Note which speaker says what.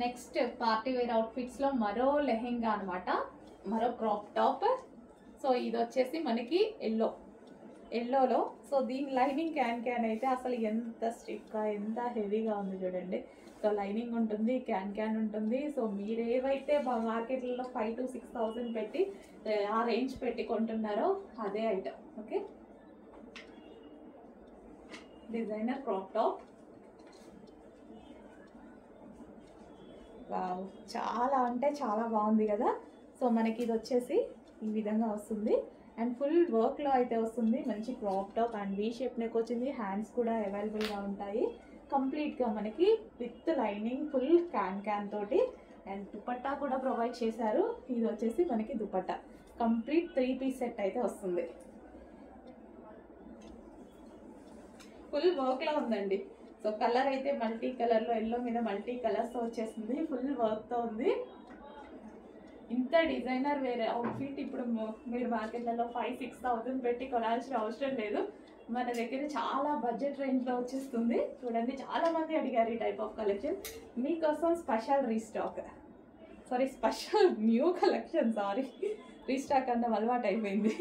Speaker 1: Next party wear outfits లో మరో లెహెంగా అనమాట, మరో క్రాప్ టాప్. సో ఇది వచ్చేసి మనకి ఎల్లోలో. సో దీని లైనింగ్ క్యాన్ అయితే అసలు ఎంత స్టిక్గా ఎంత హెవీగా ఉంది చూడండి. సో లైనింగ్ ఉంటుంది, క్యాన్ ఉంటుంది. సో మీరు ఏవైతే మార్కెట్లలో 5,000 to 6,000 పెట్టి ఆ రేంజ్ పెట్టి కొంటున్నారో అదే item. Okay, designer crop top. Wow, చాలా అంటే చాలా బాగుంది కదా. సో మనకి ఇది వచ్చేసి ఈ విధంగా వస్తుంది అండ్ ఫుల్ వర్క్లో అయితే వస్తుంది. మంచి crop top and V shape neck వచ్చింది. హ్యాండ్స్ కూడా అవైలబుల్గా ఉంటాయి. కంప్లీట్గా మనకి విత్ లైనింగ్ ఫుల్ క్యాన్ తోటి అండ్ దుపట్టా కూడా ప్రొవైడ్ చేశారు. ఇది వచ్చేసి మనకి దుపట్టా కంప్లీట్ 3 పీస్ సెట్ అయితే వస్తుంది. ఫుల్ వర్క్లో ఉందండి. సో కలర్ అయితే మల్టీ కలర్లో, ఎల్లో మీద మల్టీ కలర్స్తో వచ్చేసింది. ఫుల్ వర్క్తో ఉంది. ఇంత డిజైనర్ వేరే అవుట్ఫిట్ ఇప్పుడు మీరు మార్కెట్లలో 5,000-6,000 పెట్టి కొనాల్సిన అవసరం లేదు. మన దగ్గర చాలా బడ్జెట్ రేంజ్లో వచ్చేస్తుంది. చూడండి, చాలా మంది అడిగారు ఈ టైప్ ఆఫ్ కలెక్షన్. మీకోసం special special new collection. Restock అన్న అలవాటు అయిపోయింది.